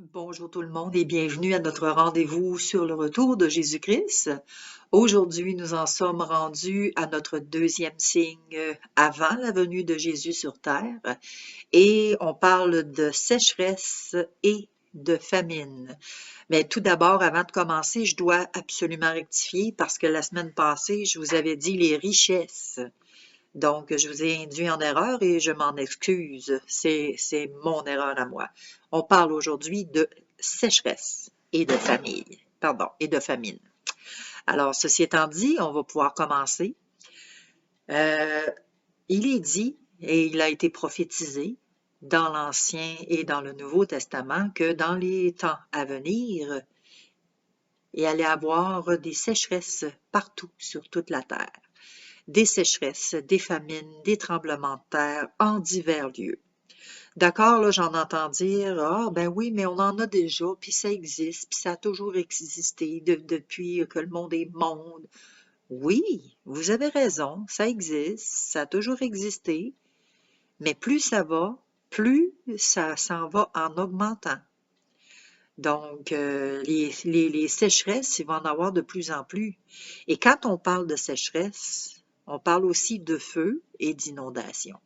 Bonjour tout le monde et bienvenue à notre rendez-vous sur le retour de Jésus-Christ. Aujourd'hui, nous en sommes rendus à notre deuxième signe avant la venue de Jésus sur terre et on parle de sécheresse et de famine. Mais tout d'abord, avant de commencer, je dois absolument rectifier parce que la semaine passée, je vous avais dit les richesses. Donc, je vous ai induit en erreur et je m'en excuse. C'est mon erreur à moi. On parle aujourd'hui de sécheresse et de famille. Pardon, et de famine. Alors, ceci étant dit, on va pouvoir commencer. Il est dit, et il a été prophétisé dans l'Ancien et dans le Nouveau Testament, que dans les temps à venir, il allait y avoir des sécheresses partout sur toute la terre. Des sécheresses, des famines, des tremblements de terre en divers lieux. D'accord, là, j'en entends dire, ah, ben oui, mais on en a déjà, puis ça existe, puis ça a toujours existé depuis que le monde est monde. Oui, vous avez raison, ça existe, ça a toujours existé, mais plus ça va, plus ça s'en va en augmentant. Donc, les sécheresses, il va en avoir de plus en plus. Et quand on parle de sécheresse, on parle aussi de feu et d'inondation.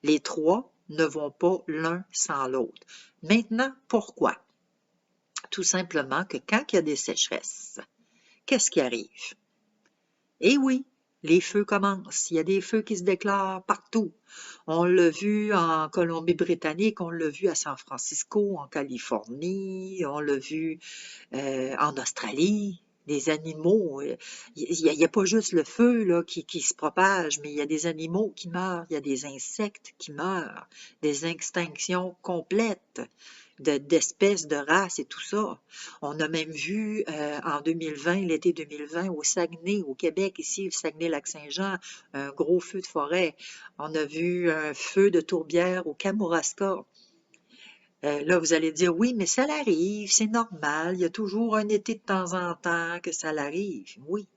Les trois ne vont pas l'un sans l'autre. Maintenant, pourquoi? Tout simplement que quand il y a des sécheresses, qu'est-ce qui arrive? Eh oui, les feux commencent. Il y a des feux qui se déclarent partout. On l'a vu en Colombie-Britannique, on l'a vu à San Francisco, en Californie, on l'a vu en Australie. Des animaux, il n'y a pas juste le feu là, qui se propage, mais il y a des animaux qui meurent, il y a des insectes qui meurent, des extinctions complètes d'espèces, de races et tout ça. On a même vu en 2020, l'été 2020, au Saguenay, au Québec, ici, au Saguenay-Lac-Saint-Jean, un gros feu de forêt. On a vu un feu de tourbière au Kamouraska. Là, vous allez dire, oui, mais ça l'arrive, c'est normal, il y a toujours un été de temps en temps que ça l'arrive. Oui,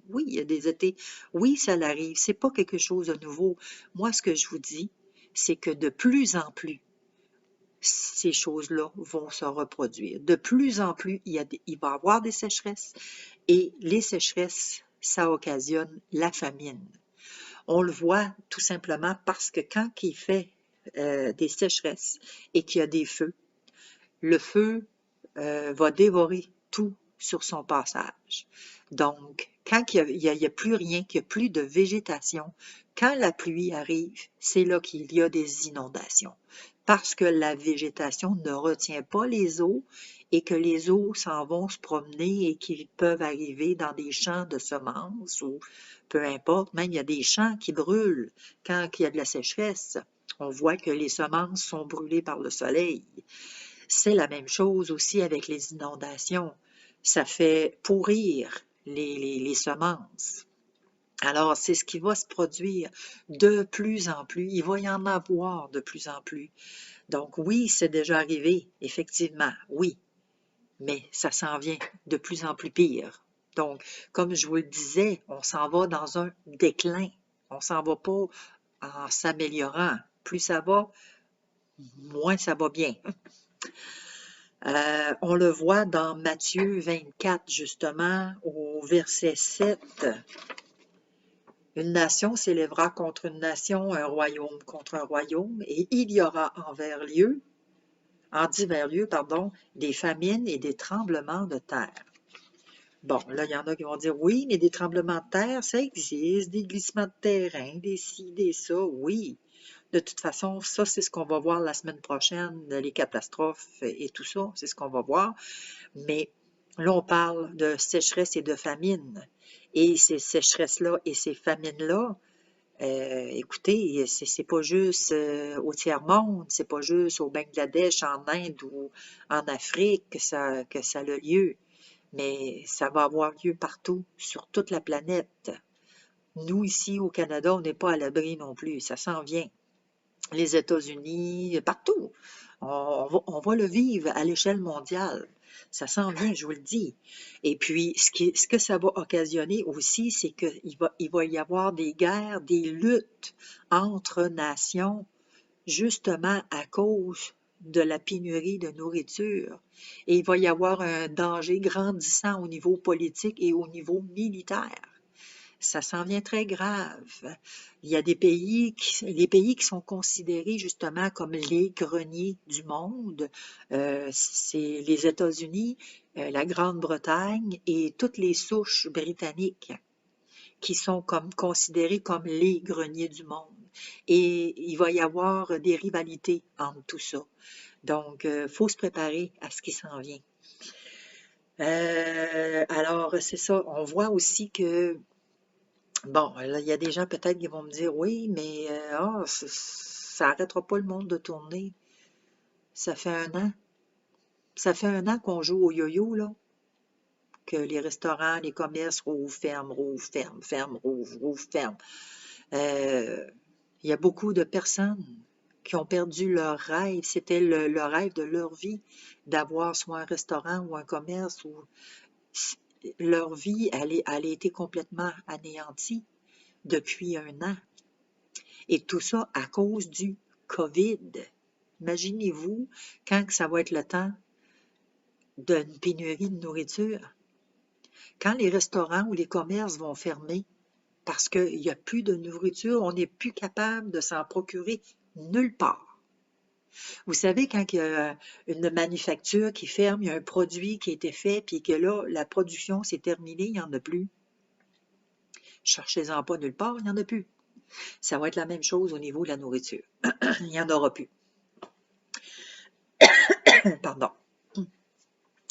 oui, il y a des étés. Oui, ça l'arrive, c'est pas quelque chose de nouveau. Moi, ce que je vous dis, c'est que de plus en plus, ces choses-là vont se reproduire. De plus en plus, il va y avoir des sécheresses et les sécheresses, ça occasionne la famine. On le voit tout simplement parce que quand il fait des sécheresses et qu'il y a des feux, le feu va dévorer tout sur son passage. Donc, quand il y a plus rien, qu'il n'y a plus de végétation, quand la pluie arrive, c'est là qu'il y a des inondations. Parce que la végétation ne retient pas les eaux et que les eaux s'en vont se promener et qu'ils peuvent arriver dans des champs de semences ou peu importe, même il y a des champs qui brûlent quand il y a de la sécheresse. On voit que les semences sont brûlées par le soleil. C'est la même chose aussi avec les inondations. Ça fait pourrir les semences. Alors, c'est ce qui va se produire de plus en plus. Il va y en avoir de plus en plus. Donc, oui, c'est déjà arrivé, effectivement, oui, mais ça s'en vient de plus en plus pire. Donc, comme je vous le disais, on s'en va dans un déclin. On s'en va pas en s'améliorant. Plus ça va, moins ça va bien. On le voit dans Matthieu 24, justement, au verset 7. Une nation s'élèvera contre une nation, un royaume contre un royaume, et il y aura en divers lieux, des famines et des tremblements de terre. Bon, là, il y en a qui vont dire, oui, mais des tremblements de terre, ça existe, des glissements de terrain, des ci, des ça, oui. De toute façon, ça, c'est ce qu'on va voir la semaine prochaine, les catastrophes et tout ça, c'est ce qu'on va voir. Mais là, on parle de sécheresse et de famine. Et ces sécheresses-là et ces famines-là, écoutez, c'est pas juste au tiers-monde, c'est pas juste au Bangladesh, en Inde ou en Afrique que ça a lieu, mais ça va avoir lieu partout, sur toute la planète. Nous, ici, au Canada, on n'est pas à l'abri non plus, ça s'en vient. Les États-Unis, partout. On va le vivre à l'échelle mondiale. Ça s'en vient, je vous le dis. Et puis, ce que ça va occasionner aussi, c'est qu'il va y avoir des guerres, des luttes entre nations, justement à cause de la pénurie de nourriture et il va y avoir un danger grandissant au niveau politique et au niveau militaire. Ça s'en vient très grave. Il y a les pays qui sont considérés justement comme les greniers du monde, c'est les États-Unis, la Grande-Bretagne et toutes les souches britanniques qui sont considérés comme les greniers du monde. Et il va y avoir des rivalités entre tout ça. Donc, il faut se préparer à ce qui s'en vient. Alors, c'est ça. On voit aussi que, bon, là, il y a des gens peut-être qui vont me dire, oui, mais ça n'arrêtera pas le monde de tourner. Ça fait un an. Ça fait un an qu'on joue au yo-yo, là, que les restaurants, les commerces rouvrent, ferment, rouvrent, ferment. Il y a beaucoup de personnes qui ont perdu leur rêve. C'était le rêve de leur vie d'avoir soit un restaurant ou un commerce. Leur vie, elle a été complètement anéantie depuis un an. Et tout ça à cause du COVID. Imaginez-vous quand ça va être le temps d'une pénurie de nourriture. Quand les restaurants ou les commerces vont fermer parce qu'il n'y a plus de nourriture, on n'est plus capable de s'en procurer nulle part. Vous savez, quand il y a une manufacture qui ferme, il y a un produit qui a été fait, puis que là, la production s'est terminée, il n'y en a plus. Cherchez-en pas nulle part, il n'y en a plus. Ça va être la même chose au niveau de la nourriture. Il n'y en aura plus. Pardon.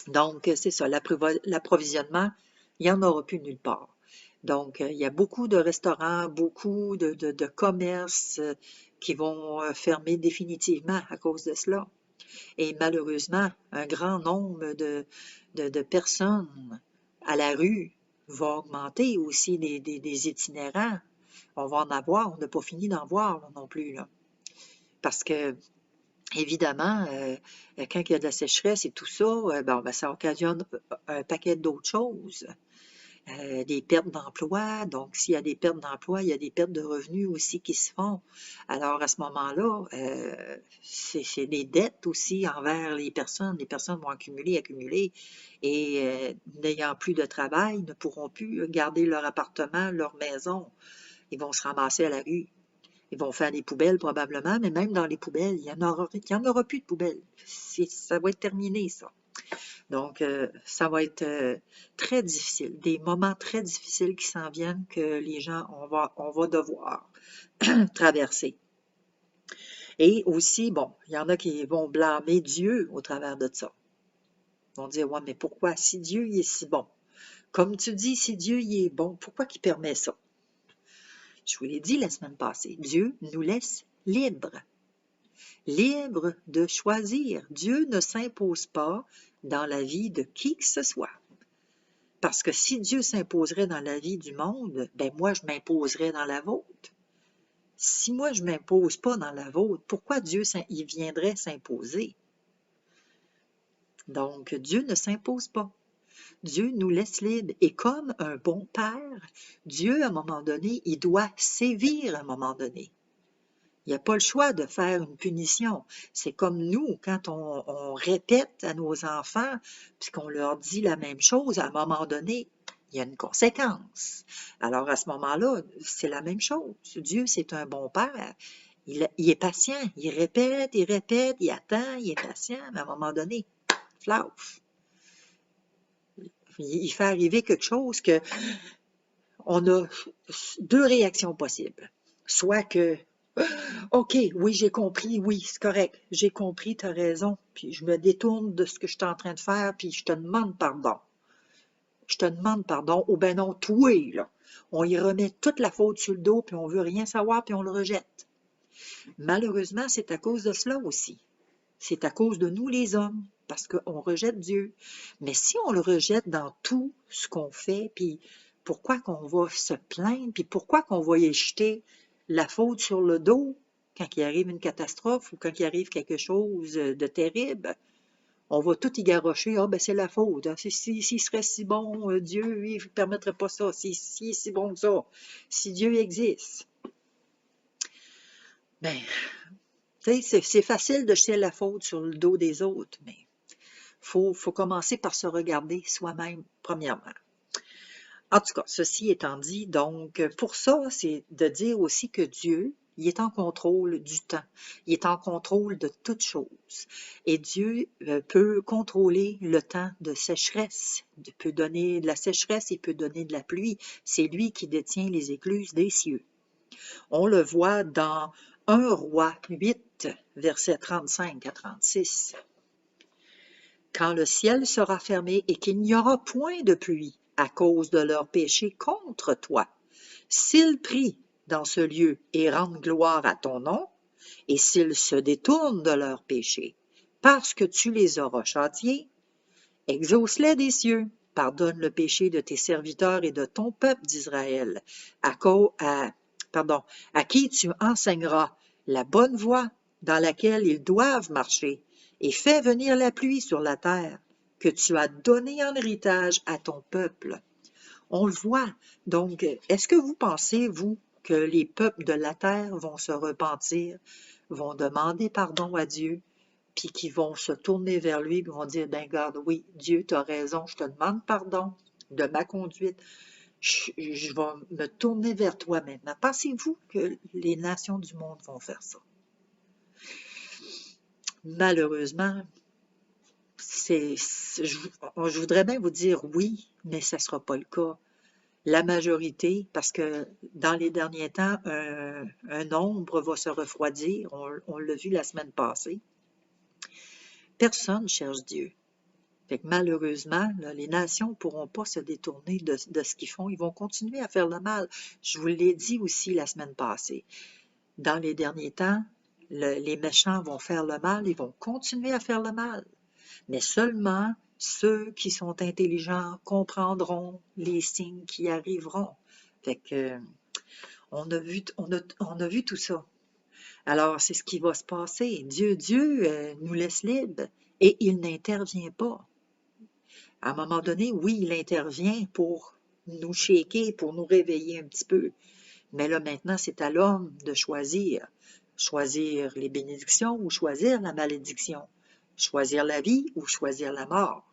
Donc, c'est ça, l'approvisionnement, il n'y en aura plus nulle part. Donc, il y a beaucoup de restaurants, beaucoup de commerces qui vont fermer définitivement à cause de cela. Et malheureusement, un grand nombre de personnes à la rue va augmenter aussi des itinérants. On va en avoir, on n'a pas fini d'en voir là, non plus. Là. Parce que, évidemment, quand il y a de la sécheresse et tout ça, ben, ça occasionne un paquet d'autres choses. Des pertes d'emploi. Donc, s'il y a des pertes d'emploi, il y a des pertes de revenus aussi qui se font. Alors, à ce moment-là, c'est des dettes aussi envers les personnes. Les personnes vont accumuler, et n'ayant plus de travail, ne pourront plus garder leur appartement, leur maison. Ils vont se ramasser à la rue. Ils vont faire des poubelles probablement, mais même dans les poubelles, il n'y en aura plus de poubelles. Ça va être terminé, ça. Donc, ça va être très difficile, des moments très difficiles qui s'en viennent que les gens, on va devoir traverser. Et aussi, bon, il y en a qui vont blâmer Dieu au travers de ça. Ils vont dire, ouais, mais pourquoi? Si Dieu il est si bon, comme tu dis, si Dieu il est bon, pourquoi qu'il permet ça? Je vous l'ai dit la semaine passée, Dieu nous laisse libres. Libre de choisir. Dieu ne s'impose pas dans la vie de qui que ce soit. Parce que si Dieu s'imposerait dans la vie du monde, ben moi je m'imposerais dans la vôtre. Si moi je ne m'impose pas dans la vôtre, pourquoi Dieu il viendrait s'imposer? Donc Dieu ne s'impose pas. Dieu nous laisse libres. Et comme un bon père, Dieu à un moment donné, il doit sévir à un moment donné. Il n'y a pas le choix de faire une punition. C'est comme nous, quand on répète à nos enfants, puisqu'on leur dit la même chose, à un moment donné, il y a une conséquence. Alors, à ce moment-là, c'est la même chose. Dieu, c'est un bon père. Il est patient. Il répète, il attend, il est patient, mais à un moment donné, flauf. Il fait arriver quelque chose que on a deux réactions possibles. Soit que OK, oui, j'ai compris, oui, c'est correct, j'ai compris, tu as raison, puis je me détourne de ce que je suis en train de faire, puis je te demande pardon. Je te demande pardon, ou ben non, toi, là, on y remet toute la faute sur le dos, puis on veut rien savoir, puis on le rejette. Malheureusement, c'est à cause de cela aussi. C'est à cause de nous, les hommes, parce qu'on rejette Dieu. Mais si on le rejette dans tout ce qu'on fait, puis pourquoi qu'on va se plaindre, puis pourquoi qu'on va y jeter la faute sur le dos quand il arrive une catastrophe ou quand il arrive quelque chose de terrible, on va tout y garrocher. Ah, ben c'est la faute. Hein. S'il serait si bon, Dieu, lui, il ne permettrait pas ça. S'il est si bon que ça. Si Dieu existe. Ben, Tu sais, c'est facile de jeter la faute sur le dos des autres, mais faut commencer par se regarder soi-même, premièrement. En tout cas, ceci étant dit, donc, pour ça, c'est de dire aussi que Dieu, il est en contrôle du temps. Il est en contrôle de toutes choses. Et Dieu peut contrôler le temps de sécheresse. Il peut donner de la sécheresse, il peut donner de la pluie. C'est lui qui détient les écluses des cieux. On le voit dans 1 Roi 8, versets 35 à 36. Quand le ciel sera fermé et qu'il n'y aura point de pluie à cause de leurs péchés contre toi, s'ils prient dans ce lieu et rendent gloire à ton nom, et s'ils se détournent de leurs péchés, parce que tu les auras châtiés, exauce-les des cieux, pardonne le péché de tes serviteurs et de ton peuple d'Israël, à qui tu enseigneras la bonne voie dans laquelle ils doivent marcher, et fais venir la pluie sur la terre que tu as donnée en héritage à ton peuple. On le voit. Donc, est-ce que vous pensez, vous, que les peuples de la terre vont se repentir, vont demander pardon à Dieu, puis qu'ils vont se tourner vers lui, puis vont dire, ben garde, oui, Dieu, tu as raison, je te demande pardon de ma conduite, je vais me tourner vers toi maintenant. Pensez-vous que les nations du monde vont faire ça? Malheureusement, je voudrais bien vous dire oui, mais ce ne sera pas le cas. La majorité, parce que dans les derniers temps, un nombre va se refroidir, on l'a vu la semaine passée. Personne ne cherche Dieu. Fait que malheureusement, là, les nations ne pourront pas se détourner de ce qu'ils font. Ils vont continuer à faire le mal. Je vous l'ai dit aussi la semaine passée. Dans les derniers temps, les méchants vont faire le mal, ils vont continuer à faire le mal. Mais seulement ceux qui sont intelligents comprendront les signes qui arriveront. Fait que, on a vu tout ça. Alors, c'est ce qui va se passer. Dieu nous laisse libres et il n'intervient pas. À un moment donné, oui, il intervient pour nous shaker, pour nous réveiller un petit peu. Mais là, maintenant, c'est à l'homme de choisir. Choisir les bénédictions ou choisir la malédiction. Choisir la vie ou choisir la mort.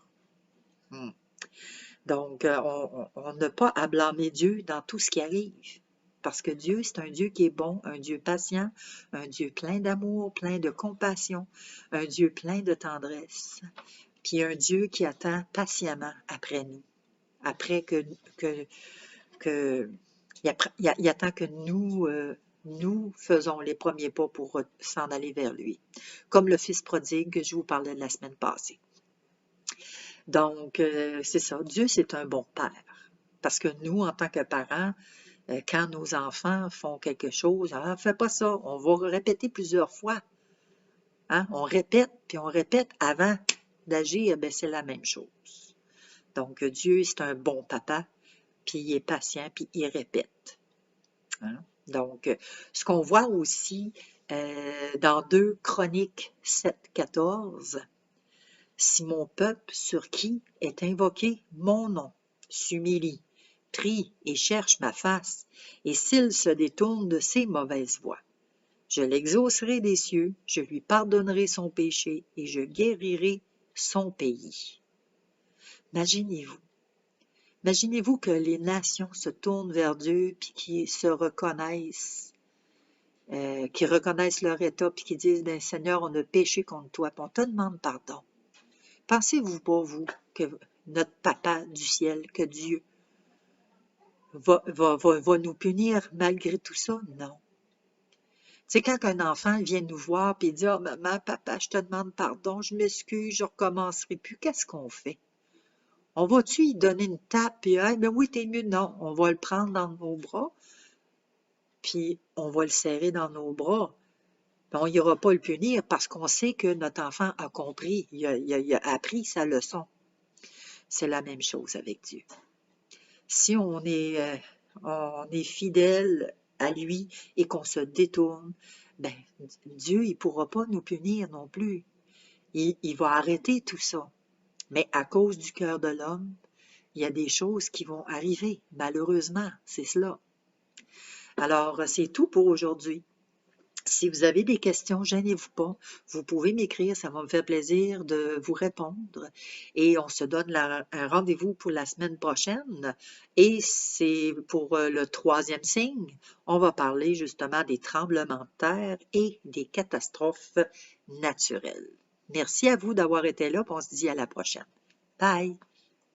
Donc, on n'a pas à blâmer Dieu dans tout ce qui arrive. Parce que Dieu, c'est un Dieu qui est bon, un Dieu patient, un Dieu plein d'amour, plein de compassion, un Dieu plein de tendresse, puis un Dieu qui attend patiemment après nous, après il attend que nous faisons les premiers pas pour s'en aller vers lui, comme le fils prodigue que je vous parlais la semaine passée. Donc, c'est ça, Dieu, c'est un bon père, parce que nous, en tant que parents, quand nos enfants font quelque chose, ah, fais pas ça, on va répéter plusieurs fois. Hein? On répète, puis on répète avant d'agir, ben c'est la même chose. Donc, Dieu, c'est un bon papa, puis il est patient, puis il répète. Hein? Donc, ce qu'on voit aussi dans 2 Chroniques 7, 14, si mon peuple sur qui est invoqué mon nom s'humilie, prie et cherche ma face, et s'il se détourne de ses mauvaises voies, je l'exaucerai des cieux, je lui pardonnerai son péché et je guérirai son pays. Imaginez-vous. Imaginez-vous que les nations se tournent vers Dieu puis qu'ils se reconnaissent, qu'ils reconnaissent leur état puis qu'ils disent, ben Seigneur, on a péché contre toi, puis on te demande pardon. Pensez-vous pas, vous, que notre Papa du ciel, que Dieu va nous punir malgré tout ça? Non. Tu sais, quand un enfant vient nous voir et dit, « Ah, maman, papa, je te demande pardon, je m'excuse, je ne recommencerai plus », qu'est-ce qu'on fait? On va-tu lui donner une tape, puis, hey, ben oui, t'es mieux? Non, on va le prendre dans nos bras, puis on va le serrer dans nos bras. Puis on n'ira pas le punir parce qu'on sait que notre enfant a compris, il a appris sa leçon. C'est la même chose avec Dieu. Si on est fidèle à lui et qu'on se détourne, ben, Dieu, il ne pourra pas nous punir non plus. Il va arrêter tout ça. Mais à cause du cœur de l'homme, il y a des choses qui vont arriver. Malheureusement, c'est cela. Alors, c'est tout pour aujourd'hui. Si vous avez des questions, gênez-vous pas. Vous pouvez m'écrire, ça va me faire plaisir de vous répondre. Et on se donne un rendez-vous pour la semaine prochaine. Et c'est pour le 3e signe. On va parler justement des tremblements de terre et des catastrophes naturelles. Merci à vous d'avoir été là, puis on se dit à la prochaine. Bye!